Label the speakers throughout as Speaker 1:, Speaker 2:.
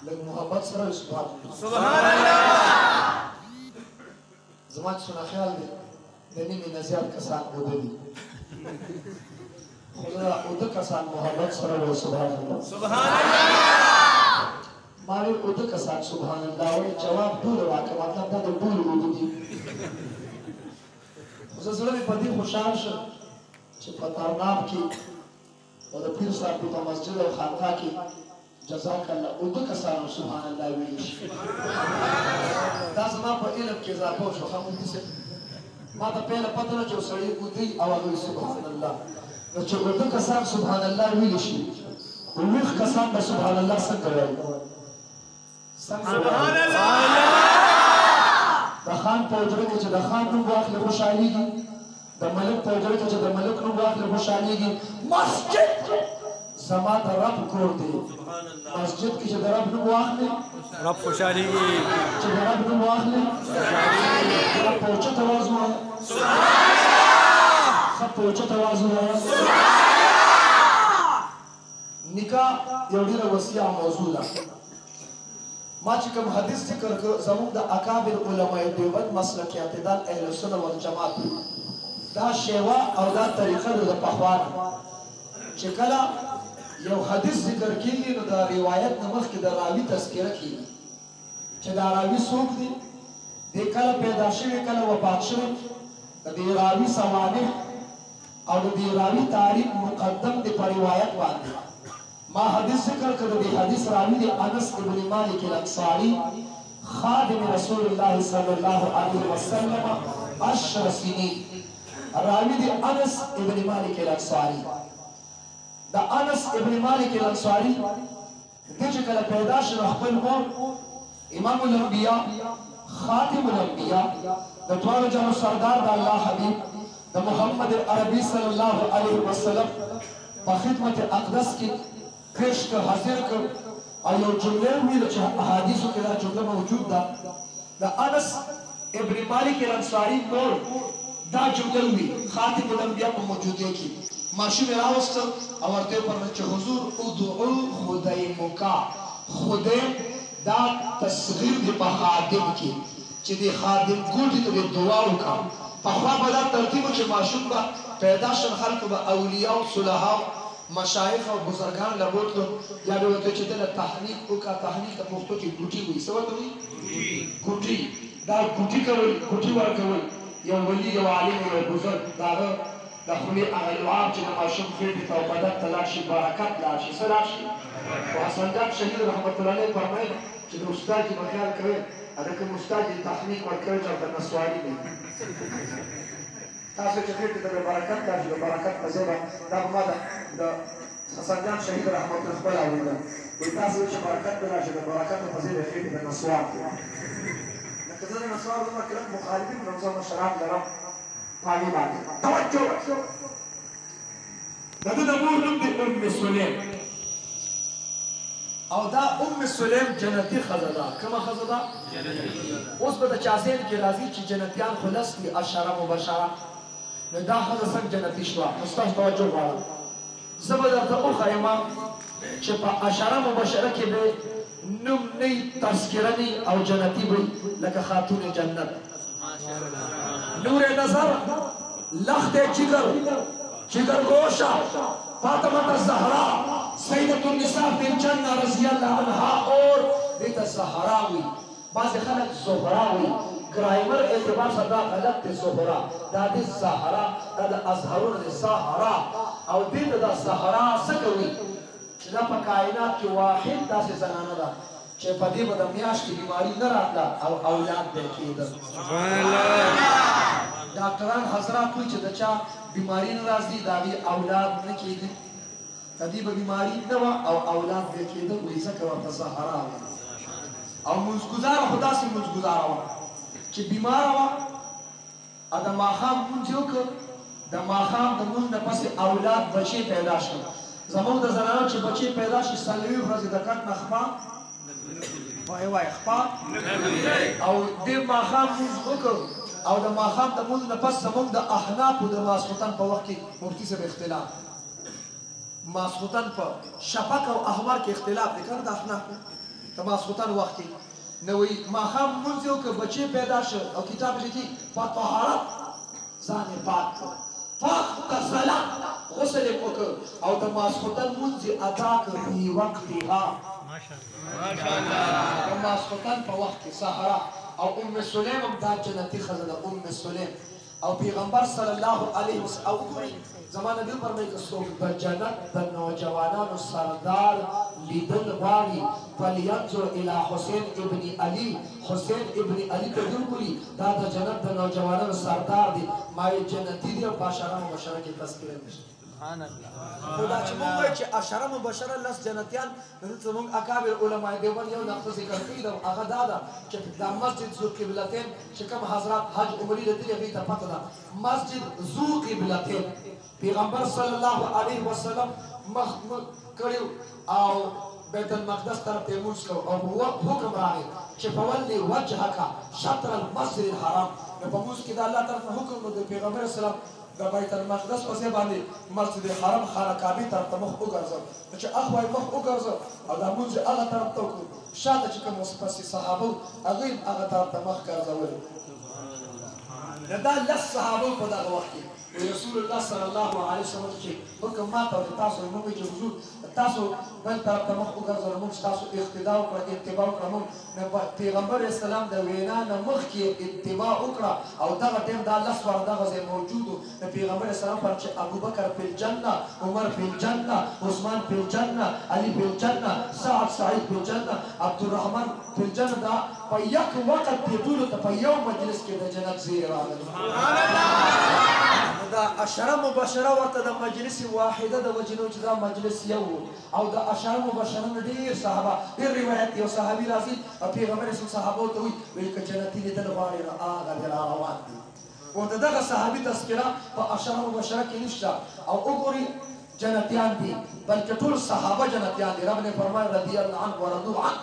Speaker 1: لږ محبت سره سبحان
Speaker 2: الله
Speaker 1: زما چې څونه خیال دی د نیمې نه زیات کسان اوده دي خو دا اوده کسان محبت سره وایي سبحان الله ما ویل اوده کسان سبحان الله وایي جواب ټول راکړه مطلب دا د ټول اوده دي خو زه زړه مې په دې خوشحال شم چې په تارنام کې او د پیر صاحب په مسجد او خانقاه کې جزاک الله اوده کسانو سبحان الله ویلی شي دا زما په علم کې اضافه وشو ښه مفتي صاحب ما ته پهله پته نه چې یو سړی اودی او هغه وایي سبحان الله نو چې اوده کسان سبحان الله ویلی شي ویښ کسان به سبحان الله څنګه وایي سبحان الله د خان په حجره کې چې د خان نوم واخلي خوشحالېږي د ملک په حجره کې چې د ملک نوم واخلي خوشحالېږي مسجد زما د رب کور دی مسجد کې چې د رب نوم واخلي
Speaker 2: رب خوشحالېږي
Speaker 1: چې د رب نوم واخلي خوشحالېږي په اوچت اواز ووایه ښه په اوچت اواز ووایه نکاح یو ډېره وسیعه موضوع ده ما چې کوم حدیث ذکر کړ زموږ د اکابر علماء دیوبند مسلک اعتدال اهل سنت والجماعت دا شیوا او دا طریقه د پخوان چې کله یو حدیث ذکر کیږي نو دا روایت نه مخکې د راوي تذکره کیږي چې دا راوي څوک دی د کله پیدا شوی کله وفات شوی د دې راوي سوانح او د دې راوي تاریخ مقدم دی په روایت باندې ما حدیث ذکر کړ د حدیث راوی دی انس ابن مالک الانصاری خادم رسول الله صلی الله علیه وسلم 10 سنین راوی دی انس ابن مالک الانصاری دا انس ابن مالک الانصاری د چې کله پیدا شو خپل مور امام الانبیاء خاتم الانبیاء د ټولو جنو سردار د الله حبیب د محمد عربی صلی الله علیه وسلم په خدمت اقدس کې پیش کر حاضر کر او یو جمله ویل چې احادیثو کې دا جمله موجود ده د انس ابن مالک الانصاری مور دا جمله وی خاتم الانبیاء په موجوده کې ماشوم راوست او ورته پر چې حضور ادعو خدای خدای دا تصغیر دی په خادم کې چې دی خادم ګوټي ته دعا وکړه په خوا به دا ترتیب چې ماشوم به پیدا شون خلق به اولیاء او صلحاء مشایخ او بزرگان لبوتلو یا به وته چې د تحقیق او کا تحقیق په پښتو کې ګوټي وي څه وته وي ګوټي دا ګوټي کول ګوټي ورکول یو ولی یو عالم یو بزرگ دا د خپل هغه لواب چې د ماشوم خېټې ته بدن تلاشي برکت لاشي سره شي او حسن جان شهید رحمت الله علیه فرمایي چې د استاد کی خیال کوي اته کوم استاد تحقیق ورکوي چې د نسواري نه تاسو چې خېټې ته برکت لاشي د برکت په ځای دا ما د حسن جان شهید رحمت الله خپل اوریدل وي تاسو چې برکت لاشي د برکت په ځای د خېټې د نسوار لکه زه د نسوار د مکرم مخالفین نوځم شراب لرم پانی باندې توجه دغه د مور نوم دی ام سلیم او دا ام سلیم جنتی خزدا کومه خزدا اوس به د چاسین کې راځي چې جنتیان خلاص دي اشاره مبشره نو دا خزه څنګه جنتی شو مستاش توجه غواړم زبر درته او خیمه چې په اشاره مبشره کې به نوم نه تذکره او جنتی وي لکه خاتون جنت نور نظر لخت جگر گوشا فاطمہ الزہرا سیدۃ النساء فی الجنہ رضی اللہ عنہا اور دیتا زہراوی بعض خلق زہراوی گرائمر اعتبار سے دا غلط تے زہرا دا دی زہرا دا دا ازہرون دی زہرا او دیتا دا زہرا سکوی چنا پا کائنات کی واحد دا سے زنانا دا چې په دې باندې میاش کې بیماری نه راتله او اولاد دې کېدل سبحان الله ډاکټران حضرات کوي چې د چا بیماری نه راځي دا وی اولاد نه کېږي تدې به بیماری نه و او اولاد دې کېدل وې څه ورته زهرا او مزګزار خدا سي مزګزار و چې بیمار و ا د ماخام مونږ یو ک د ماخام د مونږ نه پس اولاد بچي پیدا شول زموږ د زنانو چې بچي پیدا شي سلوي ورځې د کټ نخما وای خپا او د ماخام وکړ او د ماخام د مونږ نه پس زموږ د احناف او د ماسختن په وخت کې مفتي سره اختلاف ماسختن په شفق او احوار کې اختلاف وکړ د احناف د ماسخوتن وخت کې نو وایي ماښام لمونځ یې وکړ بچی پیدا شو او کتاب لیکي فطهرت ځان یې پاک کړ فاغتسل غسل یې وکړ او د ماسخوتن لمونځ یې ادا کړ فی وقتها ماشاءالله د ماسخوتن په وخت کې سحره او ام سلیم هم دا جنتي ښځه ده ام سلیم او پیغمبر صلی الله علیه وسلم او زما نبی فرمایي که څوک د جنت د نوجوانانو سردار لیدل غواړي فلینظر الی حسین ابن علی حسین ابن علی ته وګوري دا د جنت د نوجوانانو سردار دی ما یې جنتي دی او په اشاره مبشره کې تذکره نشته سبحان الله خو دا چې موږ وایو چې اشاره مبشره لس جنتیان زموږ اکابر علما دیوبند یو نقطه ذکر کړي ده هغه دا ده چې دا مسجد ذو قبلتین چې کوم حضرات حج عمرې لیدلي هغوی ته پته ده مسجد ذو قبلتین پیغمبر صلی الله علیه وسلم مخ کړی او بیت المقدس طرف ته لمونځ کوو او حکم راغی چې فولي وجهک شطر المسجد الحرام نو په لمونځ کې د الله طرف نه حکم نو د پیغمبر اسلام د بیت المقدس په ځای باندې مسجد الحرام خانه کعبې طرف ته مخ وګرځه چې اخوا یې مخ وګرځه او دا لمونځ یې هغه طرف ته وکړو شاته چې کوم پسې صحابه هغوی هغه طرف ته مخ ګرځولي دا لس صحابه په دغه وخت کې رسول الله صلی الله علیه وسلم چې حکم ماته او تاسو موږ چې حضور تاسو بل طرف ته مخ وګرځول موږ تاسو اقتدا وکړه اتباع وکړه موږ پیغمبر اسلام د وینا نه مخکې اتباع وکړه او دغه ټیم دا لس واره دغه ځای موجود و د پیغمبر اسلام پر چې ابوبکر فی الجنه عمر فی الجنه عثمان فی الجنه علی فی الجنه سعد سعید فی الجنه عبدالرحمن فی الجنه دا په یک وخت دې ټولو ته په یو مجلس کې د جنت زیری راغلی دا اشاره مبشره ورته د مجلس واحده د وجې نه چې دا مجلس یو او د اشاره مبشره نه ډېر صحابه ډېر روایت یو صحابي راځي او پیغمبر اسلام صحابو ته وایي وایي که جنتي لیدل غواړې نو هغه دې را روان دي او د دغه صحابي تذکره په اشاره مبشره کې نشته او وګورئ جنتیان دي بلکې ټول صحابه جنتیان دي رب نے فرمایا رضي الله عنه ورضوا عنه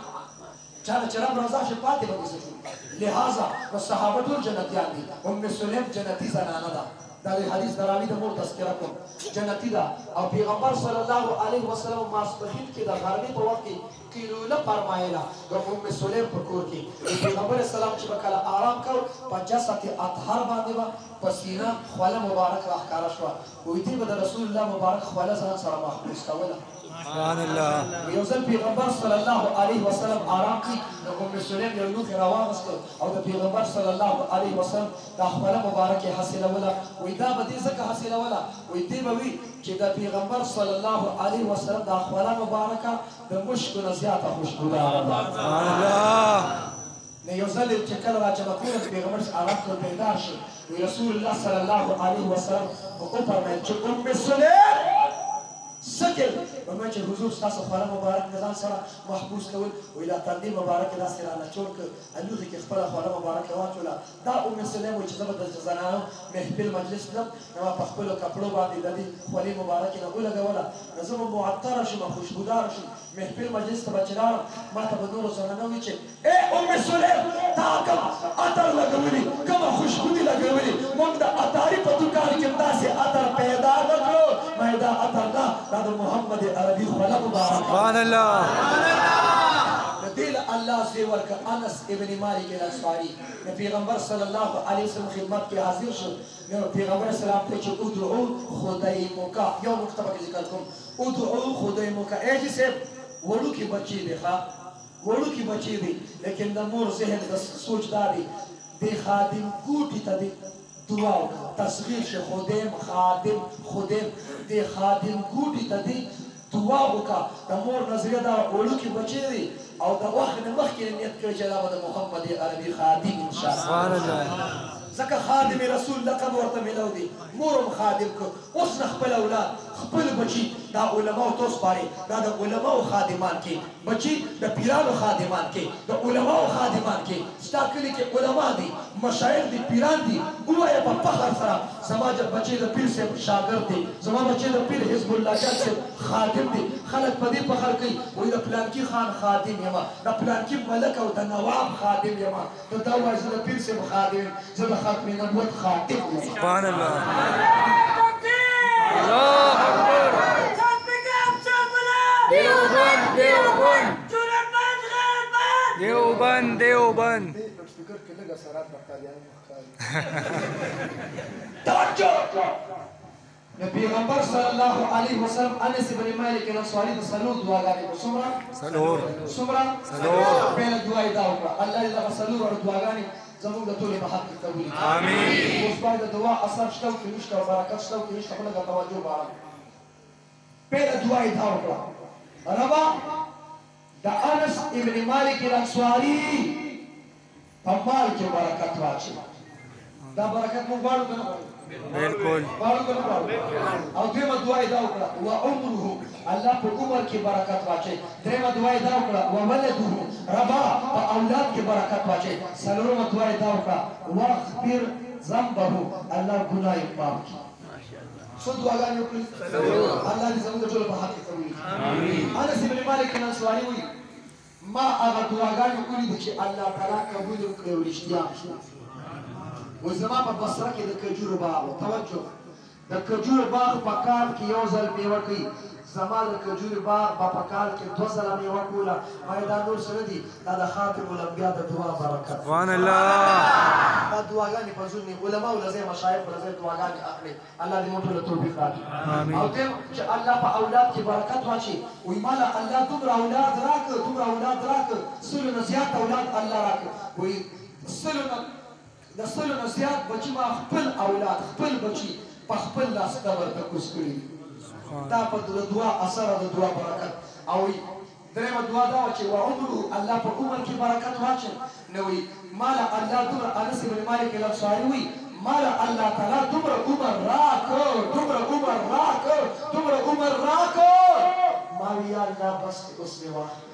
Speaker 1: چاله چې رب رضا شي پاتې به دې څه شو لہذا نو صحابه ټول جنتیان دي ام سلیم جنتي زنانه ده دا د حدیث دراوی د مور تذکره کوم جنتی ده او پیغمبر صلی الله علیه وسلم ماسپښین کې د غرمې په وخت کې قیلوله فرمایله د ام سلیم په کور کې پیغمبر اسلام چې به کله آرام کو په جسد اطهر باندې به په سینه خوله مبارک راښکاره شوه وایي دوی به د رسول الله مبارک خوله ځان سره محفوظ کوله سبحان الله یو ځل پیغمبر صلی الله علیه وسلم آرام کی د ام سلیم یو لوښی راواغسته او د پیغمبر صلی الله علیه وسلم دا خوله مبارکه حاصلوله وایي دا به دې ځکه حاصلوله وایي دې به وي چې د پیغمبر صلی الله علیه وسلم دا خوله مبارکه د مشکو نه زیاته خوشبوداره ده سبحان الله نه یو ځل چې کله راجمع کړل پیغمبر آرام کړ بیدار شو رسول الله صلی الله علیه وسلم وفرمایل چې ام سلیم سکل ومن چې حضور ستاسو خوله مبارک نه ځان سره محبوس کول وایي دا تندي مبارک یې داسې رانه چور کړ الوښي کې خپله خوله مبارکه واچوله دا ام سلیم وایي چې زه به د زنانو محفل مجلس کړم نو ما په خپلو کپړو باندې د دې خولې مبارکې نه ولګوله نو زه به معطره شم خوشبوداره شم محفل مجلس ته به چې لاړم ما ته به نورو زنانو وایي چې ای ام سلیم تا کوم عطر لګولي کومه خوشبودي لګولي موږ د عطاري په دوکان کې داسې عطر پیدا نه کړو ما دا عطر نه دا د محمد عربي خوله مبارکه سبحان الله د دې له الله زی ورکړه انس ابن مالک الانصاري د پیغمبر صلی الله علیه وسلم خدمت کې حاضر شو نو پیغمبر اسلام ته چې ادعو خدایمک یو نقطه به ذکر کوم ادعو خدایمک ایجی صاحب وړوکي بچي دی ښه وړوکي بچي دی لیکن د مور ذهن د سوچ دا دی د خادم ګوټي ته دی دعا تصغیر شه خدیم خادم خدیم د خادم ګوټي ته دی دعا وکړه د مور نظریه دا وړوکي بچی دی او د وخت نه مخکې نیت کړی چې دا به د محمد عربي خادم انشاءالله ځکه خادم رسول لقب ورته میلاو دی مورم خادم که اوس نه خپل اولاد خپل بچي دا علماو ته وسپاري دا د علماو خادمان کې بچي د پیرانو خادمان کې د علماو خادمان کې ستا کلي کې علما دي مشایخ دي پیران دي ووایه په فخر سره زما بچي د پیر صاحب شاګرد دی زما بچي د پیر حزب الله جان صاحب خادم دی خلک په دې فخر کوي وایي د پلانکي خان خادم یم د پلانکي ملک او د نواب خادم یم ته دا وایي زه د پیر صاحب خادم یم زه د ختم نبوت خادم یم سبحان الله الله اکبر دیوبند دیوبند
Speaker 2: دیوبند دیوبند
Speaker 1: فکر کې لږ اثرات د قادیانو مخکاري توجه د پیغمبر صلی الله علیه وسلم انس بن مالک الانصاری د سلور دعاګانې په څومره پیله دعا یې دا وکړه الله دې دغه سلور دعاګانې زموږ د ټولو په حق کې قبول کړي امین اوس باید د دعا اثر شته او که نشته او برکت شته او که نشته خو لږه توجه غواړم پیله دعا یې دا وکړه ربا د انس ابن مالک الانصاری په مال کې برکت واچوه دا برکت موږ غواړو که نه غواړو
Speaker 2: بالکل
Speaker 1: او دیمه دعا یې دا وکړه و عمره الله په عمر کې برکت واچوي درېمه دعا یې دا وکړه و ولده ربا په اولاد کې برکت واچوي څلورمه دعا یې دا وکړه واغفر ذنبه الله ګناه یې معاف کړي څو دعاګانې وکړي الله دې زموږ د ټولو په حق کې قبول کړي انس بن مالک الانصاري وایي ما هغه دعاګانې ولیدې چې الله تعالی قبول یې کړې او رښتیا وایي زما په بصره کې د کجورو باغ و توجه د کجورو باغ په کال کې یو ځل میوه کوي زما د کجورو باغ په کال کې 2 ځله میوه کوله ما دا نور څه نه دي دا د خاتم الانبیا د دعا برکت
Speaker 2: سبحان الله
Speaker 1: دا دعاګانې په زړه علماو له ځای مشایخ له ځای دعاګانې اخلي الله دې موږ ته توفیق راکړي او دې چې الله په اولاد کې برکت واچي وایي مالا الله دومره اولاد راکړه سلو نه زیات اولاد الله راکړه وایي د سلو نه زیات بچي ما خپل اولاد خپل بچي په خپل لاس قبر ته کوز کړي دا په دعا اثر او د دعا برکت او درېمه دعا دا وه چې وعمره الله په عمر کې برکت واچوي نو وایي ماله الله دومره انس بن مالک الانصاري وایي ماله الله تعالی دومره عمر راکړ ما وی یا الله بس اوس مې واخله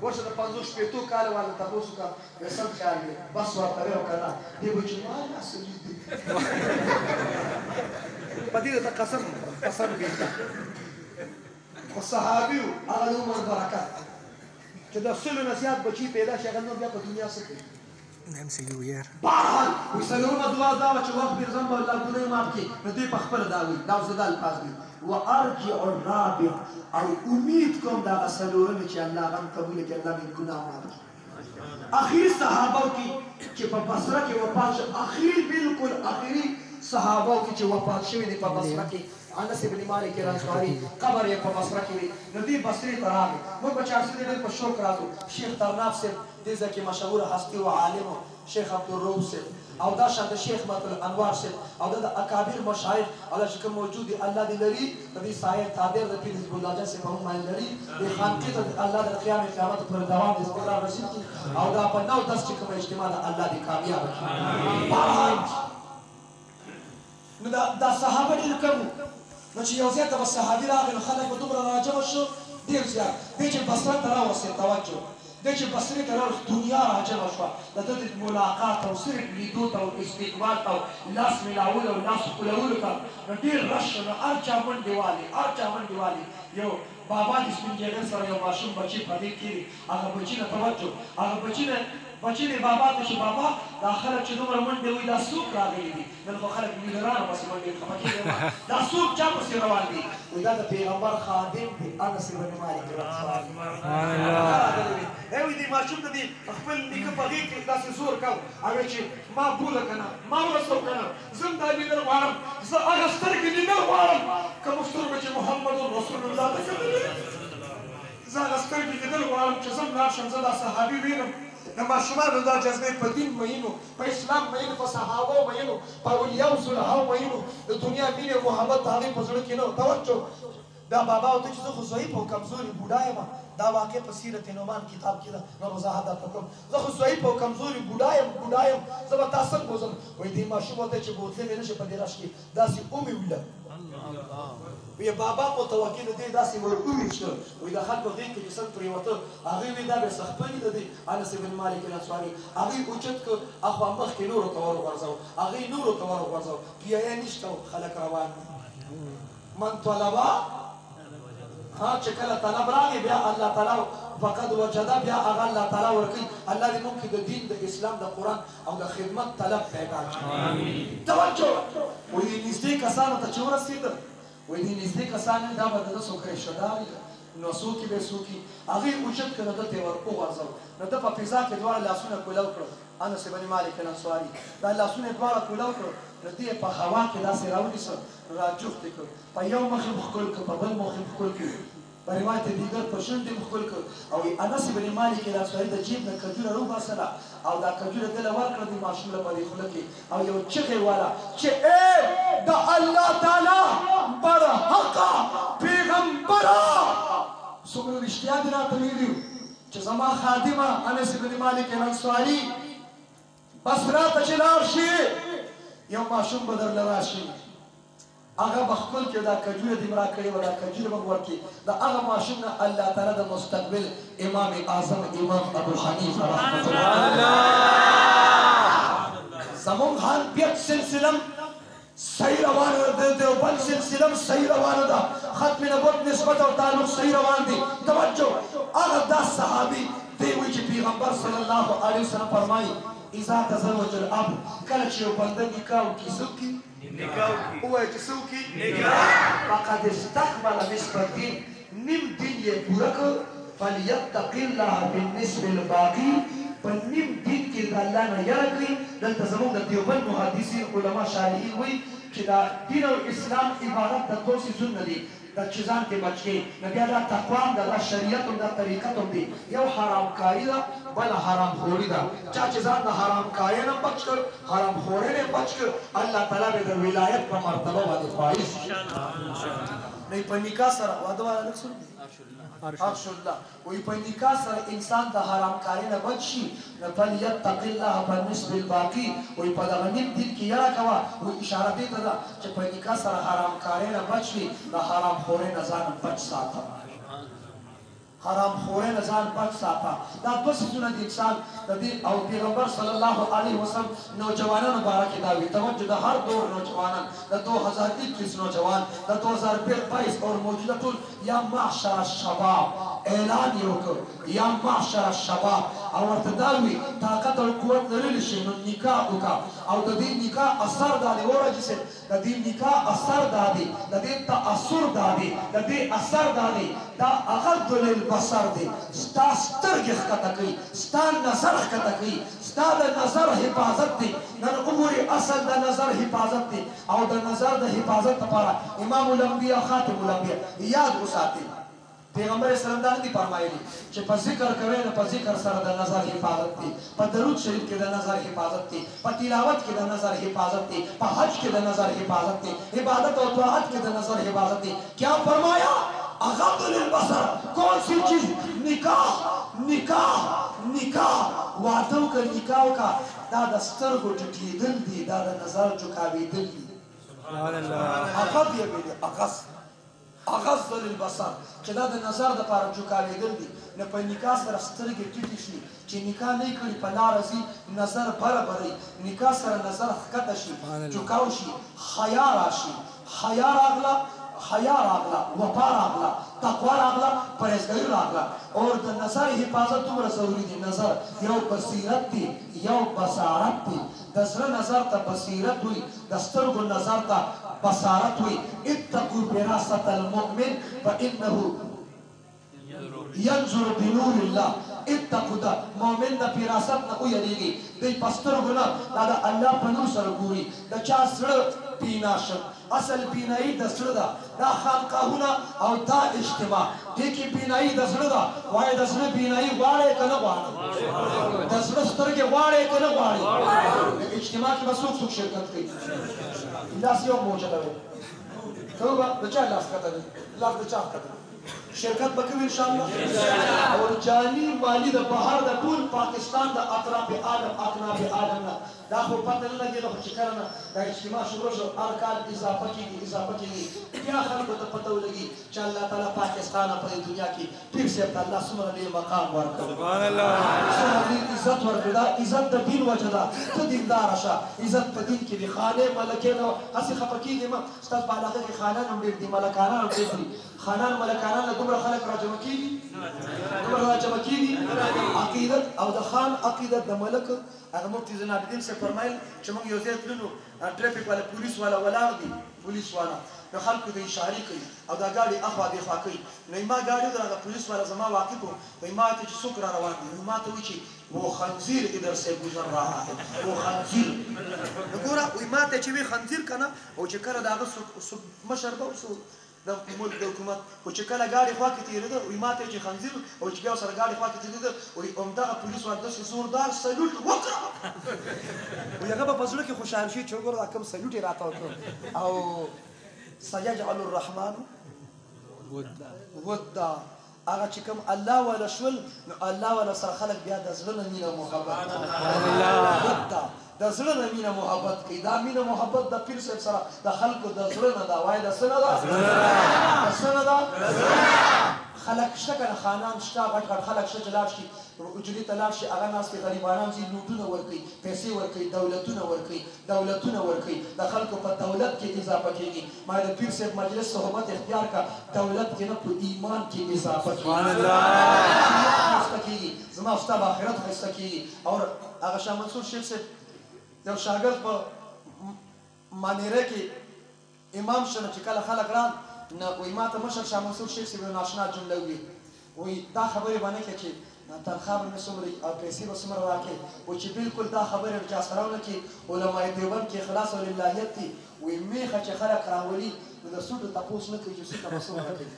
Speaker 1: ورشه د 50 کاله والا تاسو کا رسم خیال دی بس ورته وکړه دی به چې ما نه سړي دی پدې ته قسم دی خو صحابي هغه عمر برکت چې د سلو نصیحت بچی پیدا شي هغه نو بیا په دنیا څه کوي
Speaker 2: نیم سی یو یار
Speaker 1: بهرحال وایي څلورمه دعا دا وه چې واغفر ذنبه الله ګناه یې معاف کړي نو دوی په خپله دا وایي دا اوس د الفاظ دي وارجع الرابع او امید کوم دا هغه څلورمې چې الله هغه هم قبوله کړي الله مې ګناه معاف کړي اخري صحابو کې چې په بصره کې وفات شو بالکل اخري صحابو کې چې وفات شوي دي په بصره کې انس بن مالک الانصاري قبر یې په بصره کې وي نو دوی بصرې ته راغلي موږ به چارسي ډېر په شوق راځو شیخ طرناف صاحب دې ځای کې مشهوره هستي و عالم شیخ عبدالرؤف صاحب او دا شانته شیخ مطلب انوار صاحب او دا اکابر مشایخ او دا چې کوم موجود دي الله دې لري د دې سایه تابع د پیر حزب الله جان صاحب هم باندې لري د خانقې ته الله د قیامت پر دوام د استقرار نصیب کړي او دا په 9-10 چې کوم اجتماع ده الله دې کامیاب کړي نو دا صحابه ډېر کم نو چې یو ځای ته به صحابي راغی نو خلک به دومره راجمع شو ډېر زیات دی چې بصره ته راورسېد توجه دی چې بصرې ته راورسېد دنیا راجمع شوه د ده د ملاقات او صرف لیدو ته او استقبال ته او لاس میلاولو او لاس ښکلولو ته نو ډېر رش شو نو هر چا منډې والې یو بابا د سپین ږیري سره یو ماشوم بچي پرې کېږي هغه بچي نه توجه هغه بچی دی بابا ته چې بابا دا خلک چې دومره منډې وایي دا څوک راغلي دي نن خو خلک میلیونرانو پسې منډې خفه کېږي دا څوک چا پسې روان دي وایي دا د پیغمبر خادم دی انس بن مالک الانصاري وایي دې ماشوم ته دې خپل نیکه په غېږ کې داسې زور کو هغه چې ما بوله که نه ما ورسو که نه زه هم دا لیدل غواړم زه هغه سترګې لیدل غواړم کومو سترګو چې محمد رسول الله ته کتلي زه هغه سترګې لیدل غواړم چې زه هم لاړ شم زه دا صحابي وینم د ماشومانو دا جذبې په دین مینو په اسلام مینو په صحابو مینو په اولیاو صلحاو مینو د دنیا مینې او محبت د هغې په زړه کې نه توجه دا بابا ورته چې زه خو ضعیف او کمزوري بوډا یم دا واقع په سیرت نعمان کتاب کې ده نو وضاحت درته کوم زه خو ضعیف او کمزوري بوډا یم زه به تا څنګه وځم وایي دې ماشوم ورته چې بوتلې مې نه شي په دې رش کې داسې ومې ویله وی بابا متوکل دی داسې ورکوي وي د خلکو غېږ کې چې څنګه پرېوته هغې وی دا به سخپلي د دی انس بن مالک الانصاري هغې اوچت کړ اخوا مخکې نورو ته ورغورځو هغې نورو ته ورغورځو بیایه نشته خلک روان من طلبه چې کله طلب راغی بیا الله تعالی فقد وجدا بیا هغه الله تعالی ورکوي الله دې موږ د دین د اسلام د قرآن او د خدمت طلب پیدا کړي توجه وایي نږدې کسانو ته چې ورسېدل وایي دې نږدې کسان دا به د ده څوک رشته دار نو څوکي به څوکي هغې اوچت کړه ده ته یې ور وغورځو نو ده په فضا کې دواړه لاسونه کولاو کړل انس بن مالک الانصاري دا لاسونه یې دواړه کولاو کړل نو دې یې په هوا کې داسې راونیسه راجوخت یې کړ په یو مخ یې ښکل کړ په بل مخ یې ښکل کړ په روایت دیګر په شونډې یې ښکل کړ او انس بن مالک الانصاري د جیب نه کجوره راوباسله او دا کجوره دله ورکړه د ماشوم له په دې خوله کې او یو چغې واله چې ای د الله تعالی برحقه پیغمبره څومره رښتیا دې راته ویلي چې زما خادمه انس بن مالک الانصاري بصره ته چې لاړ شي یو ماشوم به درله راشي هغه به خپل کې دا کجوره دې را کړې وه دا کجوره به ورکړي د هغه ماشوم نه الله تعالی د مستقبل امام اعظم امام ابو حنیفه رحمة الله زمونږ حال بیت سلسلم صحیح روانه ده دیوبند سلسلم صحیح روانه ده ختم نبوت نسبت او تعلق صحیح روان دي توجه هغه دا صحابي دی وایي چې پیغمبر صلی الله علیه وسلم فرمایي اذا تزوج الاب کله چې یو بنده نکاح وکړي څه وکړي ووایه چې څه وکړي فقد استقبل نصف الدین نیم دین یې پوره کړ فلیتق الله بالنصف الباقي په نیم دین کې د الله نه یره کړي دلته زموږ د دیوبند محدثین علما شارحین وایي چې دا دین او اسلام عبارت د دوه څیزونه دي دا چې ځان کې بچ کې نو بیا دا تقوا هم ده دا شریعت هم دا طریقت هم دی یو حرامکاري ده بله حرامخوري ده چا چې ځان د حرامکارۍ نه بچ کړ حرامخورۍ نه بچ کړ الله تعالی به د ولایت په مرتبه باندې فایز نو په نکاح سره واده والا لږ څوک دی عرش الله وی په نکاح سره انسان د حرامکارۍ نه بچ شي نو فلیتق الله بالنصف الباقي وی په دغه نیم دین کې یاره کوه وی اشاره دې ته ده چې په نکاح سره حرامکارۍ نه بچ شي د حرامخورۍ نه ځان بچ ساته حرامخورۍ نه ځان بچ ساته دا دوه څیزونه د انسان د دې او پیغمبر صلی الله علیه وسلم نوجوانانو باره کې دا وي توجه د هر دور نوجوانان د 2021 نوجوان د 2022 اور موجوده ټول یا معشر الشباب اعلان یې وکړ یا معشر الشباب او ورته دا وي طاقت او قوت لرلی شي نو نکاح وکړه او د دې نکاح اثر دا دی وره چې د دې نکاح اثر دا دی د دې تاثر دا دی د دې اثر دا دی دا اغض للبصر دی ستا سترګې ښکته کوي ستا نظر ښکته کوي ستا د نظر حفاظت دی نن عمر اصل د نظر حفاظت دی او د نظر د حفاظت لپاره امام الانبیاء خاتم الانبیاء یاد وساتئ پیغمبر اسلام دا ندي فرمایلی چې په ذکر کوي نو په ذکر سره د نظر حفاظت دی په درود شریف کې د نظر حفاظت دی په تلاوت کې د نظر حفاظت دی په حج کې د نظر حفاظت دی عبادت او طاعت کې د نظر حفاظت دی کیا فرمایا اغض للبصر کون سی چیز نکاح نکاح نکاح واده وکړه نکاح وکړه دا د سترګو ټیټېدل دي دا د نظر چوکاوېدل دي اغض یې ویلي اغض للبصر چې دا د نظر دپاره چوکاوېدل دي نو په نکاح سره سترګې ټیټې شي چې نکاح نه یې کړي په لاره ځي نظر برابروي نکاح سره نظر ښکته شي چوکاو شي حیا راشي حیا راغله حیا راغله وفا راغله تقوا راغله پرهیزګاري راغله اور د نظر حفاظت دومره ضروري دی نظر یو بصیرت دی یو بصارت دی د زړه نظر ته بصیرت وي د سترګو نظر ته بصارت وي اتقوا فراست المؤمن فانه ينظر بنور الله اتقوا دا مؤمن د فراست نه ویریږي دی په سترګو نه دا د الله په نور سره ګوري د چا زړه بینا شو اصل بینایی د زړه ده دا خانقاهونه او دا اجتماع دې کې بینایی د زړه ده وایي د زړه بینایی غواړې که نه غواړې د زړه سترګې غواړې که نه غواړې اجتماع کې به څوک څوک شرکت کوي لاس یو موجوده وي که به د چا لاس ښکته دی لاس د چا ښکته دی شرکت به کوي انشاءالله او جاني مالي د بهر د ټول پاکستان د اطراف عالم اکناف عالم نه دا خو پته نه لګېده خو چې کله نه دا اجتماع شروع شو هر کال اضافه کېږي بیا خلکو ته پته ولګي چې الله تعالی پاکستان په دې دنیا کې پیر صاحب ته الله څومره ډېر مقام ورکړ سبحان الله څومره ډېر عزت ورکړ دا عزت د دین وجه ده ته دینداره شه عزت په دین کې دي خانې ملکې نه هسې خفه کېږي مه ستاسو په علاقه کې خانان هم ډېر دي ملکانان هم ډېر دي خانان ملکانان له دومره خلک راجمع کېږي دومره راجمع کېږي عقیدت او د خان عقیدت د ملک هغه مفتي زین العابدین سے فرمایل چې موږ یو ځای تللو ټریفیک والا پولیس والا ولاړ دي پولیس والا نو خلکو ته اشاره کوي او دا ګاډي اخوا دېخوا کوي نو ما ګاډي دغه پولیس والا زما واقف و وایي ما ته چې څوک را روان دي نو ما ته وایي چې वो खंजीर इधर से गुजर रहा है वो खंजीर ګوره وایي ما ته چې وی خنزیر کنه او چې کله دغه مشر به وسو د ملک د حکومت او چې کله ګاډي خوا کې تېرېده وایي ما ته چې خنزیر او چې بیا سره ګاډي خوا کې تېرېده وایي همدغه پولیس والا داسې زوردار سلوټ وکړه وایي هغه به په زړه کې خوشحال شي چې وګوره دا کوم سلوټ یې راته وکړ او سيجعل الرحمن ودا هغه چې کوم الله ولا شول نو الله ولا سره خلق بیا د زړه نه مینه محبت ودا د زړه نه مینه محبت کوي دا مینه محبت د پیر صاحب سره د خلکو د زړه نه دا وای د سره دا خلق شته کنه خانان شته غټ غټ خلق شته لاړ شي اجري ته لاړ شي هغه ناس کې غریبانان زی لوټونه ورکوي پیسې ورکوي دولتونه ورکوي د خلکو په دولت کې اضافه کېږي ما د پیر صاحب مجلس صحبت اختیار کا دولت کې نه په ایمان کې اضافه کېږي سبحان الله زما ستا په آخرت ښایسته کېږي او هغه شاه منصور شیخ صاحب یو شاګرد په مانیره کې امام شنه چې کله خلک ران نه وایي ما ته مشر شاه منصور شیخ صاحب یو ناشنا جمله وي وایي دا خبرې به نه کوې چې تنخواه به مې څومره او پیسې به څومره راکړې وایي چې بالکل دا خبرې چا سره ونه کړي علماء دیوبند کې اخلاص او للهیت دي وایي میخه چې خلک راولي نو د سوټو تپوس نه کوي چې سوټه به څومره کوي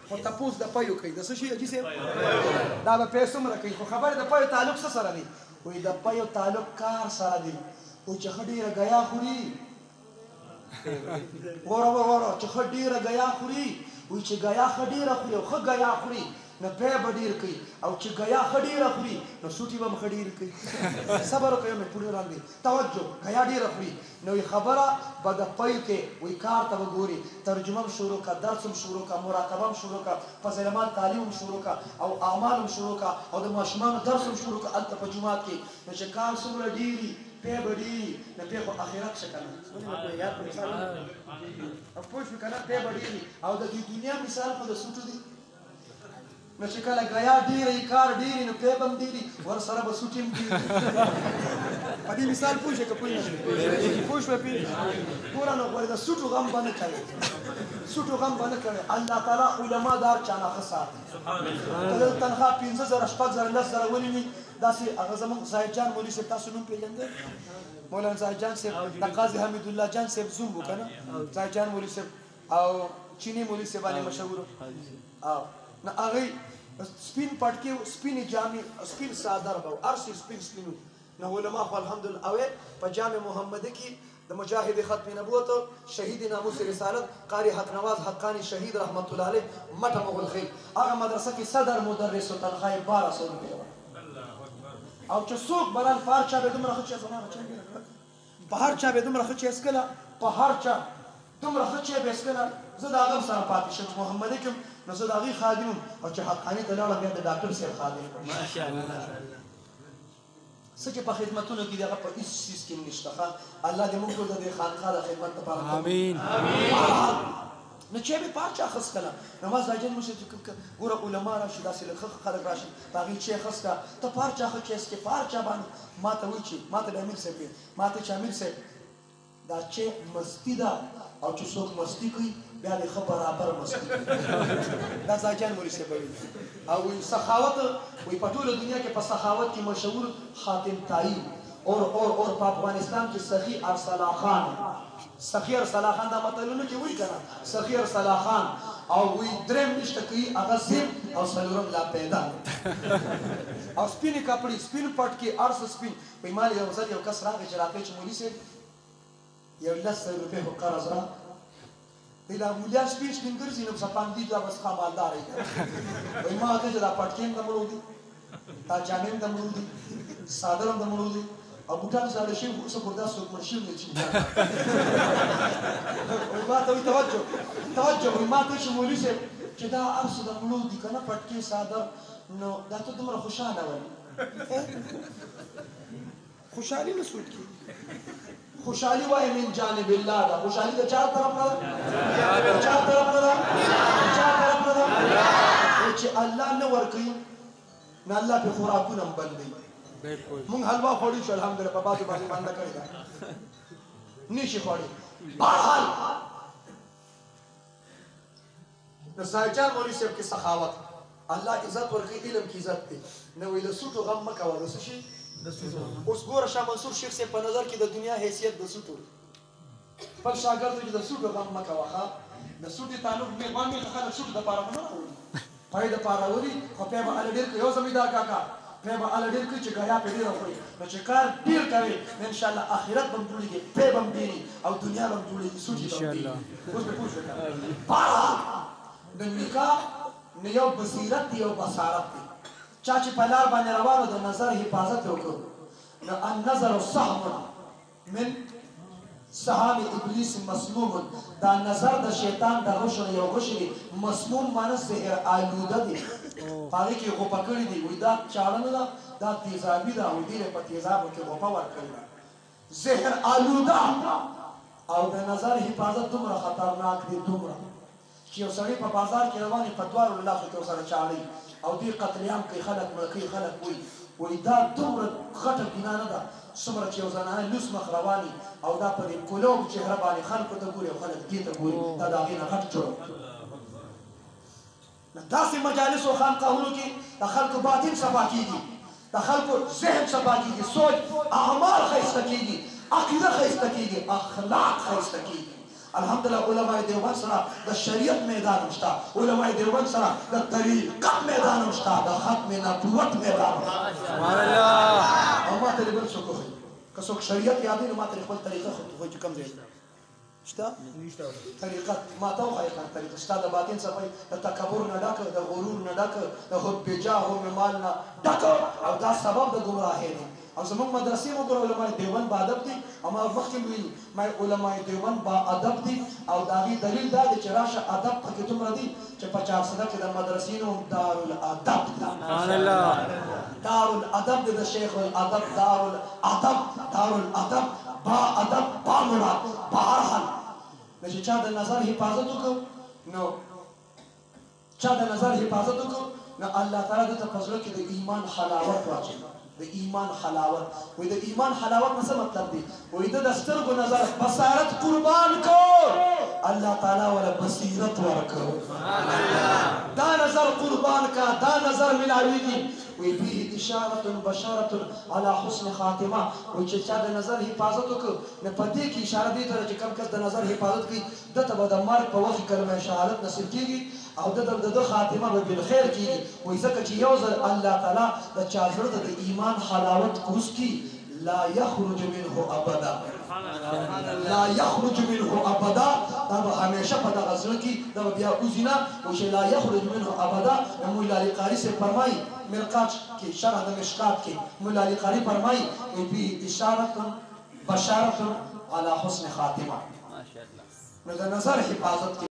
Speaker 1: خو تپوس د پیو کوي د څه شي حاجي صاحب دا به پیسې څومره کوي خو خبرې د پیو تعلق څه سره دی وایي د پیو تعلق کار سره دی وایي چې ښه ډېره ګیا خوري وره چې ښه ډېره ګیا خوري وایي چې ګیا ښه ډېره خوري او ښه ګیا خوري نو پی به ډېر کوي او چې ګیا ښه ډېره خوري نو سوټي به هم ښه ډېرې کوي صبر وکړئ مې پوره راندي توجه ګیا ډېره خوري نو وایي خبره به د پیو کې وایي کار ته به ګوري ترجمه هم شروع کړه درس هم شروع کړه مراقبه هم شروع کړه فضیلمان تعلیم هم شروع کړه او اعمال هم شروع کړه او د ماشومانو درس هم شروع کړه هلته په جومات کې نو چې کار څومره ډېري پی به ډېري نو پی خو آخرت شه که نه یاد په مثال پوه شوې که نه پی به ډېري او د دې دنیا مثال خو د سوټو دی نو چې کله ګیا ډېری کار ډېري نو پی به هم ډېري ورسره به سوټي هم ډېري په دې مثال پوه شوې که پوه نه شوې پوه شوې پې ګوره نو غواړې د سوټو غم به نه کوې سوټو غم به نه کوې الله تعالی علما د هر چا نه ښه ساتي که دلته تنخوا 5,000 6,000 10,000 ونیوي داسې هغه زموږ زاهد جان مولوي صاحب تاسو نوم پېژنئ مولانا زاهد جان صاحب د قاضي حمید الله جان صاحب زوم و که نه زاهد جان مولوي صاحب او چینی مولوي صاحب باندې مشهور او نه هغوی سپین پټکې سپینې جامې سپین څادر به هر څه سپین و نه علما خو الحمدلله او په جامع محمدي کې د مجاهد ختم نبوت شهید ناموس رسالت قاری حق نواز حقانی شهید رحمت الله علیه مټه مغل خیل هغه مدرسه کې صدر مدرس و تنخواه 1200 روپۍ او چې څوک بلان په هر چا به دومره ښه چیز په هر چا به دومره ښه چیز کله په هر چا دومره ښه چی به څکله زه د هغه سره پاتې شم محمدي کوم نو زه د هغې خادم او چې حقاني ته لاړم بیا د ډاکټر صاحب خادم څه چې په خدمتونو کې د هغه په هېڅ څیز کې نشته الله دې موږ ټول د دې خانقاه د خدمت لپاره
Speaker 2: آمین
Speaker 1: نو چې به په هر چا اخیست کله نو ما زاجن موږ چې ګوره علما راشي داسې ښه خلک راشي په هغې چې اخیست که ته په هر چا ښه چې څکې په هر چا باندې ما ته وایي چې ما ته د امیر صاحب ما ته چې امیر صاحب دا چې مستی ده او چې څوک مستی کوي بیا دې ښه برابر مستی کوي دا زاجان مولوي صاحب وایي او وایي سخاوت وایي په ټوله دنیا کې په سخاوت کې مشهور خاتم طایی اور په افغانستان کې سخي ارسلا خان سخي ارسلا خان دا متلونه کې وایي که نه سخي ارسلا خان او وایي درېم نشته کوي هغه زیم او څلورم لا پیدا او سپینې کپړې سپین پټکې هر څه سپین وایي ما یو ځل یو کس راغی چې راته چې مولوي صاحب یو 10,000 روپۍ خو قرض را دی دا مولیان سپین ګرځي نو سپاندي دا بس ښه مالدار یې وایي ما ورته چې دا پټکې هم د مړو دي دا جامې هم د مړو دي څادر هم د مړو دي او بوټان زاړه شوي خو څه ګردا څوک مړ شوي دی چې وایي ما ته وایي توجه وایي ما ته چې مولوي صاحب چې دا هر څه د مړو دي که نه پټکې څادر نو دا ته دومره خوشحاله ولې خوشحالي نه څوک کېږي خوشحالی وای من جانب الله دا خوشحالی دا چار طرف نه ده چار طرف نه ده چې الله نه ورکوي نه الله په خوراکونه هم بندوي.
Speaker 2: بالکل
Speaker 1: مونږ حلوا خوړی شو الحمدلله په بازو باندې باندې کړی دا نشي خوړی. بهرحال د سایجان مولوي صاحب کې سخاوت الله عزت ورکړي علم کې عزت دی نو ویل سوټو غم مکوه د څه شي د سوټو. اوس ګوره شاه منصور شیخ صاحب په نظر کې د دنیا حیثیت د سوټو خپل شاګرد چې د سوټو غم مکوه ښه د سوټي تعلق مهربان مې خلک سوټ د پاره نه وړي پای د پاره وړي خو په به ال ډیر یو زمیدار کاکا په به ال ډیر کې چې غیا په ډیر وړي نو چې کار ډیر کوي ان شاء الله اخرت به جوړيږي په به ډیری او دنیا به جوړيږي سوټي ان شاء الله. اوس به پوښتنه د نکاح نه یو بصیرت دی او بصارت دی. چا چې په لار باندې روانو د نظر حفاظت وکړو نو النظر سهم من سهام ابلیس مسموم دا نظر د شیطان د غشو یو غشي مسموم معنی زهر آلوده دی پاره کې غوپه کړی دی وای دا چاړنه دا تیزابي دا وای دی په تیزابو کې غوپه ورکړی زهر آلوده او د نظر حفاظت دومره خطرناک دی دومره چې یو سړی په بازار کې رواني په دوارو لاسو کې سره چاړي او دې قتلیام کوي خلک ملکي خلک وای دا دومره غټه ګناه نه ده څومره چې یو زنانه لوس مخ رواني او دا په دې کولوب چهره باندې خلکو ته ګوري او خلک دې ته ګوري دا د هغې نه غټ جوړ داسې مجالسو خانقاهونو کې د خلکو باطن صفا کېږي د خلکو ذهن صفا کېږي سوچ اعمال ښایسته کېږي عقیده ښایسته کېږي اخلاق ښایسته کېږي. الحمدلله علماء دیوبند سره د شریعت میدان هم شته علماء دیوبند سره د طریقت میدان هم شته د ختم نبوت میدان هم شته او ما ته بل څوک وایي که څوک شریعت یادوي نو ما ته خپل طریقه خو چې کوم ځای شته طریقت ما ته وښایه که طریقه ستا د باطن صفایي د تکبر نه ډکه د غرور نه ډکه د حب جاه حب مال نه ډکه او دا سبب د ګمراهۍ دی. او زمونږ مدرسې مو ګوره علماء دیوبند با ادب دي او ما مخکې ویل ما علماء دیوبند با ادب دي او د هغې دلیل دا دی چې راشه ادب پکې دومره دي چې په چارسده کې د مدرسې نوم دارالادب دی دارالادب دی د شیخ الادب دارالادب با ادب با مراد. بهرحال نو چې چا د نظر حفاظت وکړو نو الله تعالی دته په زړه کې د ایمان حلاوت واچوي د ایمان حلاوت. وای د ایمان حلاوت څه مطلب دی وای د سترګو نظر بصارت قربان کو الله تعالی ولا بصیرت ورکو دا نظر قربان کا دا نظر ملاویږي وای به اشاره بشاره على حسن خاتمه. وای چې چا د نظر حفاظت وکړو نه پدې کې اشاره دی چې کم کس د نظر حفاظت کوي دته به د مرګ په وخت کلمه شهادت نصیب کیږي او د خاتمه به بالخير کیږي. وای ځکه چې یو ځل الله تعالی د چا زړه د ایمان حلاوت کوس کی لا يخرج منه ابدا لا يخرج منه ابدا دا به همیشه په دغه زړه کې دا بیا اوزینا او چې لا يخرج منه ابدا. مولا علی قاری سے فرمای مرقات کې شرح د مشکات کې مولا علی قاری فرمای به اشاره بشاره على حسن خاتمه. ماشاءالله نو د نظر حفاظت